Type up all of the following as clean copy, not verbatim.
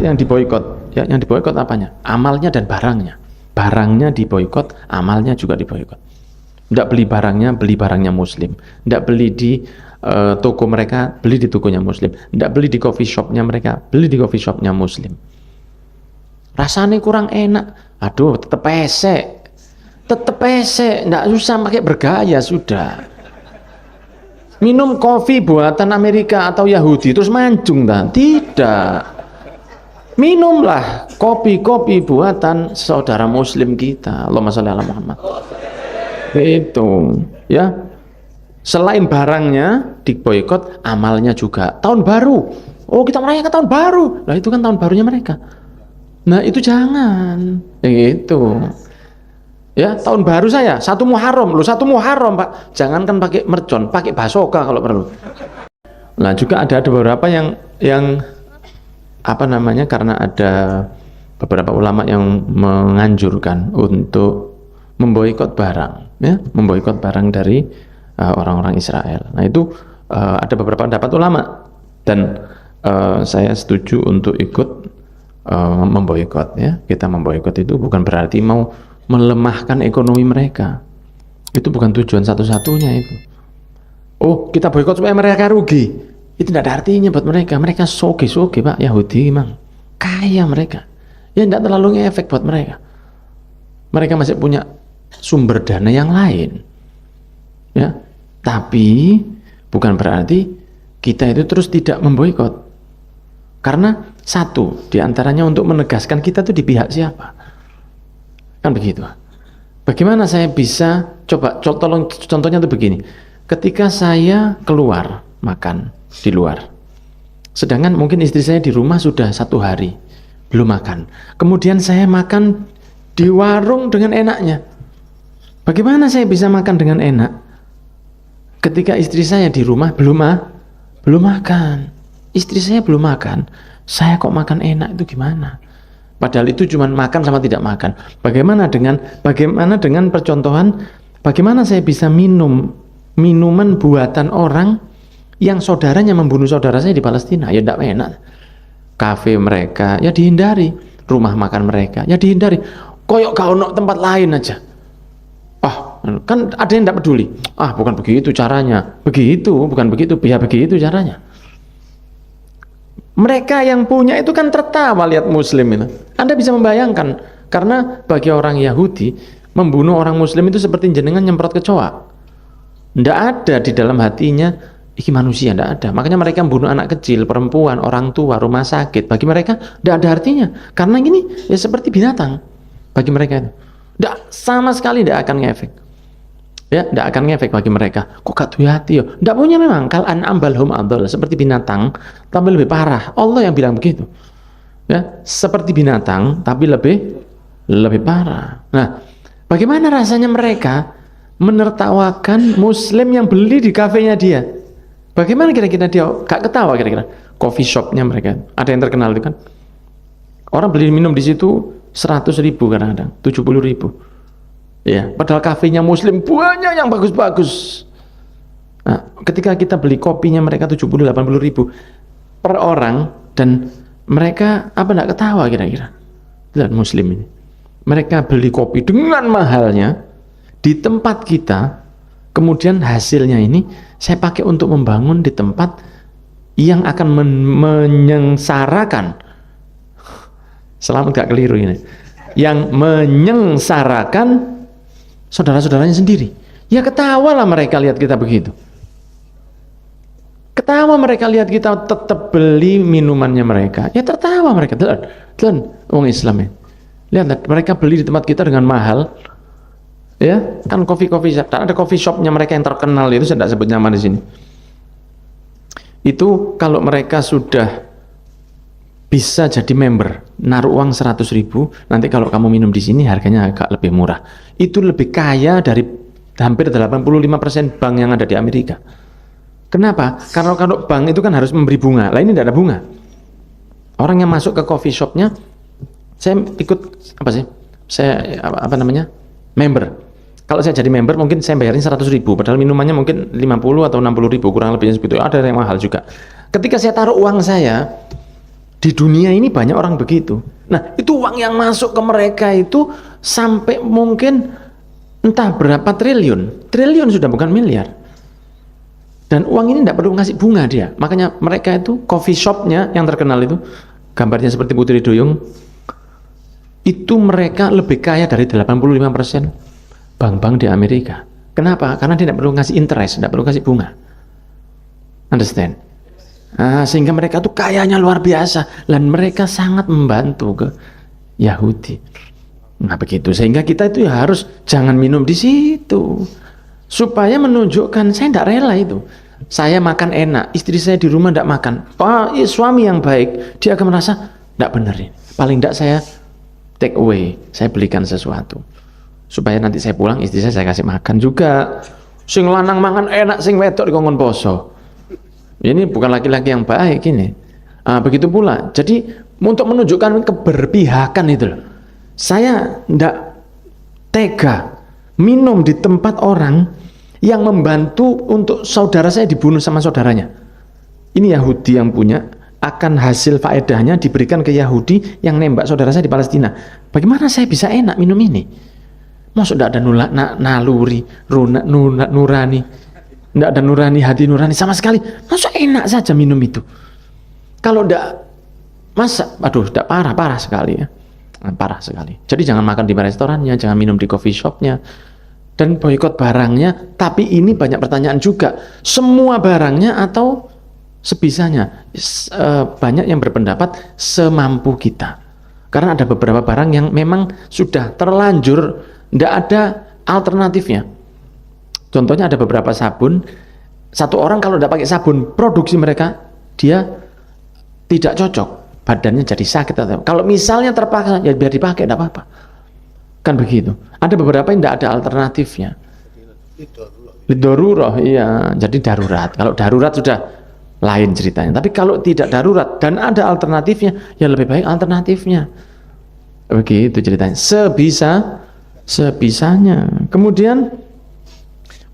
yang diboikot. Ya, yang diboikot apanya? Amalnya dan barangnya. Barangnya diboikot, amalnya juga diboikot. Nggak beli barangnya Muslim. Nggak beli di toko mereka, beli di tokonya Muslim. Nggak beli di coffee shopnya mereka, beli di coffee shopnya Muslim. Rasanya kurang enak. Aduh, tetep pesek. Nggak usah pakai bergaya sudah. Minum kopi buatan Amerika atau Yahudi terus mancung dah? Tidak. Minumlah kopi-kopi buatan saudara Muslim kita. Allahumma sholli ala Muhammad. Itu, ya. Selain barangnya diboikot, amalnya juga. Tahun baru. Oh, kita merayakan tahun baru. Lah itu kan tahun barunya mereka. Nah, itu jangan. Itu. Ya, tahun baru saya 1 Muharram. Loh, 1 Muharram, Pak. Jangankan pakai mercon, pakai basoka kalau perlu. Nah, juga ada beberapa yang apa namanya, karena ada beberapa ulama yang menganjurkan untuk memboikot barang, ya, memboikot barang dari orang-orang Israel. Nah, itu ada beberapa pendapat ulama dan saya setuju untuk ikut memboikot, ya. Kita memboikot itu bukan berarti mau melemahkan ekonomi mereka. Itu bukan tujuan satu-satunya itu. Oh, kita boikot supaya mereka rugi. Itu tidak ada artinya buat mereka. Mereka soge-soge, Pak. Yahudi memang kaya mereka. Ya tidak terlalu ngefek buat mereka. Mereka masih punya sumber dana yang lain. Ya, tapi bukan berarti kita itu terus tidak memboikot. Karena satu diantaranya untuk menegaskan kita tuh di pihak siapa. Kan begitu. Bagaimana saya bisa, coba tolong contohnya tuh begini. Ketika saya keluar makan di luar, sedangkan mungkin istri saya di rumah sudah 1 hari belum makan, kemudian saya makan di warung dengan enaknya. Bagaimana saya bisa makan dengan enak ketika istri saya di rumah belum makan? Istri saya belum makan, saya kok makan enak, itu gimana? Padahal itu cuma makan sama tidak makan. Bagaimana dengan percontohan, bagaimana saya bisa minum minuman buatan orang yang saudaranya membunuh saudara saya di Palestina? Ya tidak enak. Kafe mereka ya dihindari, rumah makan mereka ya dihindari. Koyok gak ono tempat lain aja. Kan ada yang tidak peduli. Bukan begitu caranya. Bukan begitu, biar begitu caranya. Mereka yang punya itu kan tertawa lihat Muslim itu. Anda bisa membayangkan, karena bagi orang Yahudi membunuh orang Muslim itu seperti jenengan nyemprot kecoa. Tidak ada di dalam hatinya iki manusia, tidak ada. Makanya mereka membunuh anak kecil, perempuan, orang tua, rumah sakit. Bagi mereka tidak ada artinya, karena ini ya seperti binatang bagi mereka itu. Sama sekali tidak akan ngefek. Ya, tidak akan ngefek bagi mereka. Kok gak tuh hati yo? Tidak punya memang. Kal an'am bal hum adall, seperti binatang tapi lebih parah. Allah yang bilang begitu. Ya, seperti binatang tapi lebih parah. Nah, bagaimana rasanya mereka menertawakan Muslim yang beli di kafenya dia? Bagaimana kira-kira dia gak ketawa kira-kira? Coffee shopnya mereka, ada yang terkenal itu kan. Orang beli minum di situ 100.000 kadang-kadang, 70.000. Ya, padahal kafenya Muslim banyak yang bagus-bagus. Nah, ketika kita beli kopinya mereka 70-80.000 per orang, dan mereka enggak ketawa kira-kira? Lihat Muslim ini. Mereka beli kopi dengan mahalnya di tempat kita, kemudian hasilnya ini saya pakai untuk membangun di tempat yang akan menyengsarakan. Selamat gak keliru ini. Yang menyengsarakan saudara-saudaranya sendiri. Ya ketawa lah mereka lihat kita begitu. Ketawa mereka lihat kita tetap beli minumannya mereka. Ya tertawa mereka. Telan orang Islam ya. Lihat mereka beli di tempat kita dengan mahal. Ya, kan coffee shop. Ada coffee shopnya mereka yang terkenal itu, saya tidak sebut nama di sini. Itu kalau mereka sudah bisa jadi member, naruh uang 100.000, nanti kalau kamu minum di sini harganya agak lebih murah. Itu lebih kaya dari hampir 85% bank yang ada di Amerika. Kenapa? Karena kalau bank itu kan harus memberi bunga. Lah ini tidak ada bunga. Orang yang masuk ke coffee shopnya, saya ikut member. Kalau saya jadi member mungkin saya bayarin 100.000, padahal minumannya mungkin 50 atau 60.000, kurang lebihnya segitu. Ada yang mahal juga. Ketika saya taruh uang saya Di dunia ini banyak orang begitu. Nah, itu uang yang masuk ke mereka itu sampai mungkin entah berapa triliun. Triliun sudah bukan miliar. Dan uang ini tidak perlu ngasih bunga dia. Makanya mereka itu coffee shopnya yang terkenal itu, gambarnya seperti Putri Duyung, itu mereka lebih kaya dari 85% bank-bank di Amerika. Kenapa? Karena dia tidak perlu ngasih interest, tidak perlu kasih bunga. Understand? Sehingga mereka tuh kayanya luar biasa, dan mereka sangat membantu ke Yahudi. Nah begitu, sehingga kita itu ya harus jangan minum di situ, supaya menunjukkan saya tidak rela itu. Saya makan enak, istri saya di rumah tidak makan. Suami yang baik, dia akan merasa tidak benar ini. Paling tidak saya take away, saya belikan sesuatu, supaya nanti saya pulang istri saya kasih makan juga. Sing lanang mangan enak, sing wedok dikongkon poso. Ini bukan laki-laki yang baik ini. Begitu pula. Jadi untuk menunjukkan keberpihakan itu loh. Saya tidak tega minum di tempat orang yang membantu untuk saudara saya dibunuh sama saudaranya. Ini Yahudi yang punya, akan hasil faedahnya diberikan ke Yahudi yang nembak saudara saya di Palestina. Bagaimana saya bisa enak minum ini? Maksud tidak ada naluri, nurani, tidak ada nurani, hati nurani sama sekali. Maksud enak saja minum itu. Kalau tidak, masa, aduh, tidak parah sekali ya. Parah sekali. Jadi jangan makan di restorannya, jangan minum di coffee shopnya, dan boikot barangnya. Tapi ini banyak pertanyaan juga, semua barangnya atau sebisanya? Banyak yang berpendapat semampu kita, karena ada beberapa barang yang memang sudah terlanjur, tidak ada alternatifnya. Contohnya ada beberapa sabun, satu orang kalau tidak pakai sabun produksi mereka, dia tidak cocok, badannya jadi sakit. Atau kalau misalnya terpaksa, ya biar dipakai, tidak apa-apa. Kan begitu. Ada beberapa yang tidak ada alternatifnya. Lidorurah, iya. Jadi darurat. Kalau darurat sudah lain ceritanya. Tapi kalau tidak darurat dan ada alternatifnya, ya lebih baik alternatifnya. Begitu ceritanya. Sebisanya. Kemudian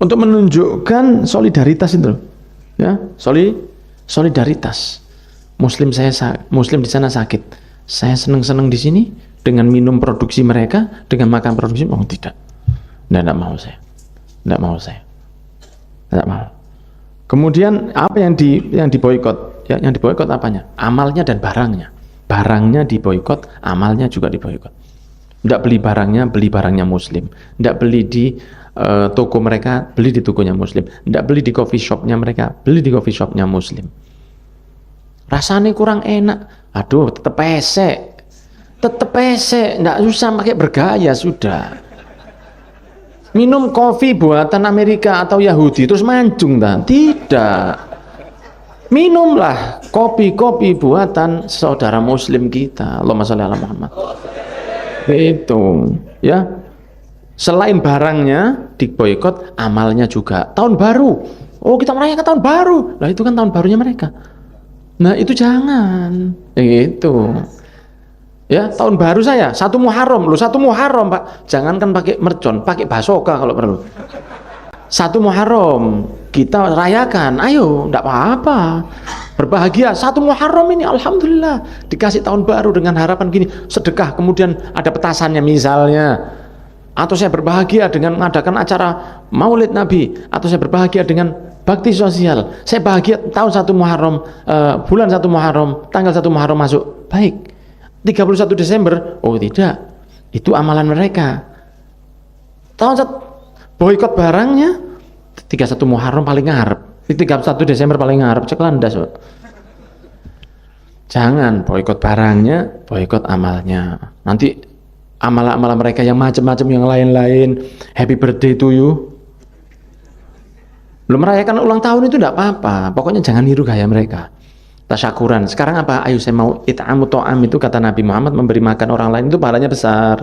untuk menunjukkan solidaritas itu, ya, solidaritas. Muslim di sana sakit, saya seneng di sini dengan minum produksi mereka, dengan makan produksi. Oh tidak mau saya, tidak mau. Kemudian apa yang diboikot? Ya, yang diboikot apanya? Amalnya dan barangnya. Barangnya diboikot, amalnya juga diboikot. Tidak beli barangnya Muslim. Tidak beli di toko mereka, beli di tokonya Muslim. Tidak beli di coffee shopnya mereka, beli di coffee shopnya Muslim. Rasanya kurang enak, aduh tetep pesek, nggak usah pakai bergaya sudah. Minum kopi buatan Amerika atau Yahudi terus mancung dah? Tidak. Minumlah kopi buatan saudara Muslim kita. Allahumma sholli ala Muhammad. Itu, ya. Selain barangnya diboikot, amalnya juga. Tahun baru, oh kita merayakan tahun baru, lah itu kan tahun barunya mereka. Nah itu jangan, itu. Ya, tahun baru saya 1 Muharram, loh 1 Muharram Pak, jangankan pakai mercon, pakai basoka kalau perlu. 1 Muharram kita rayakan, ayo, enggak apa-apa, berbahagia. 1 Muharram ini alhamdulillah dikasih tahun baru dengan harapan gini, sedekah, kemudian ada petasannya misalnya. Atau saya berbahagia dengan mengadakan acara Maulid Nabi, atau saya berbahagia dengan bakti sosial. Saya bahagia tahun 1 Muharram, bulan 1 Muharram, tanggal 1 Muharram masuk. Baik. 31 Desember, oh tidak, itu amalan mereka. Boikot barangnya 31 Muharram paling ngarep, 31 Desember paling ngarep, cek landas. Jangan boikot barangnya, boikot amalnya. Nanti amal-amal mereka yang macam-macam yang lain-lain, happy birthday to you. Belum merayakan ulang tahun itu tidak apa-apa, pokoknya jangan niru gaya mereka. Tasyakuran. Sekarang apa? Ayo saya mau it'amu to'am, itu kata Nabi Muhammad, memberi makan orang lain itu pahalanya besar.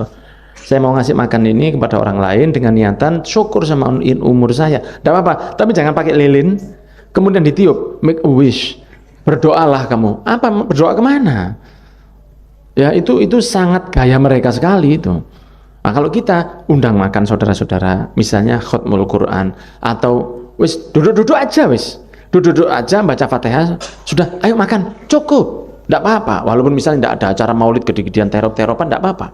Saya mau ngasih makan ini kepada orang lain dengan niatan syukur sama umur saya. Tidak apa-apa, tapi jangan pakai lilin kemudian ditiup, make a wish. Berdoalah kamu. Apa? Berdoa kemana? Ya itu sangat gaya mereka sekali itu. Nah, kalau kita undang makan saudara-saudara, misalnya khutmul Quran, atau wis duduk-duduk aja wis. Duduk-duduk aja baca Fatihah, sudah ayo makan, cukup. Tidak apa-apa, walaupun misalnya tidak ada acara maulid gede-gedean terop-teropan, tidak apa-apa.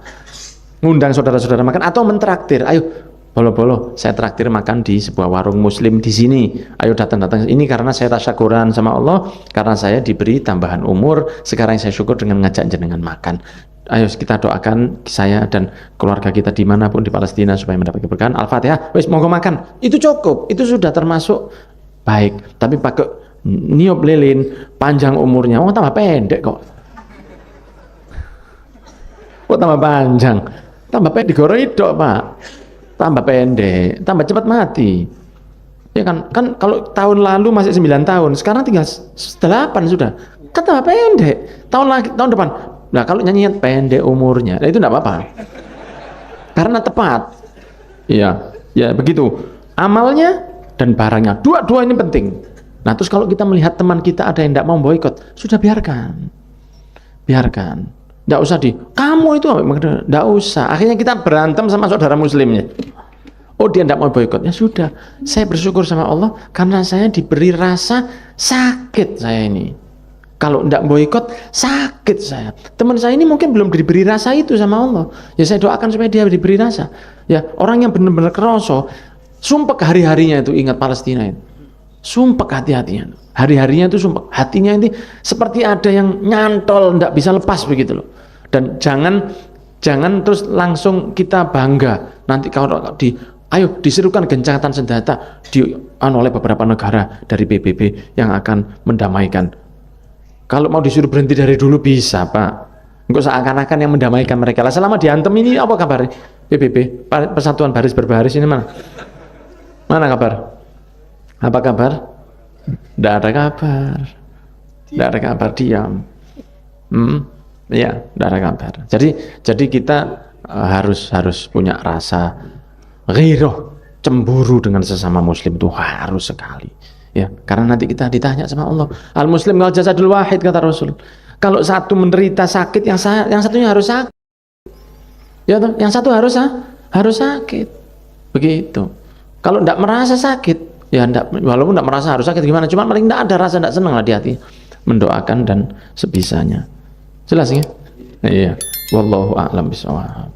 Ngundang saudara-saudara makan atau mentraktir, ayo bolo-bolo saya traktir makan di sebuah warung muslim di sini, ayo datang-datang ini karena saya tasyakuran sama Allah karena saya diberi tambahan umur, sekarang saya syukur dengan ngajak jenengan makan. Ayo kita doakan saya dan keluarga kita dimanapun di Palestina supaya mendapat keberkahan. Al-Fatihah, wes monggo makan, itu cukup, itu sudah termasuk baik. Tapi pakai niup lilin panjang umurnya, oh tambah pendek kok. Kok tambah panjang? Tambah pendek digorok Pak. Tambah pendek, tambah cepat mati. Ya kan kalau tahun lalu masih 9 tahun, sekarang tinggal 8 sudah. Kan tambah pendek. Tahun depan. Nah, kalau nyanyian pendek umurnya, nah itu enggak apa-apa. Karena tepat. Iya, ya begitu. Amalnya dan barangnya, dua-dua ini penting. Nah, terus kalau kita melihat teman kita ada yang tidak mau boikot, sudah biarkan. Biarkan. Tidak usah kamu itu tidak usah. Akhirnya kita berantem sama saudara muslimnya. Oh, dia tidak mau boikot. Ya sudah, saya bersyukur sama Allah karena saya diberi rasa sakit saya ini. Kalau tidak boikot, sakit saya. Teman saya ini mungkin belum diberi rasa itu sama Allah. Ya saya doakan supaya dia diberi rasa. Ya, orang yang benar-benar keroso, sumpah hari-harinya itu ingat Palestina itu. Sumpah hati-hatinya, hari-harinya itu sumpah, hatinya ini seperti ada yang nyantol, tidak bisa lepas begitu loh. Dan jangan terus langsung kita bangga. Nanti kalau ayo diserukan gencatan senjata oleh beberapa negara dari PBB yang akan mendamaikan. Kalau mau disuruh berhenti dari dulu bisa Pak. Enggak seakan-akan yang mendamaikan mereka. Lah selama diantem ini apa kabar PBB? Persatuan Baris Berbaris ini mana? Mana kabar? Apa kabar? Tidak ada kabar. Tidak ada kabar, diam. Ya, tidak ada kabar. Jadi kita harus punya rasa ghirah, cemburu dengan sesama muslim itu harus sekali. Ya, karena nanti kita ditanya sama Allah. Al muslim wal jasadul wahid kata Rasul. Kalau satu menderita sakit, yang satunya harus sakit. Ya, yang satu harus sakit. Begitu. Kalau tidak merasa sakit, ya walaupun tidak merasa harus sakit gimana, cuma paling tidak ada rasa tidak senang lah di hati, mendoakan dan sebisanya. Jelas ya? Iya. Wallahu a'lam bishawab.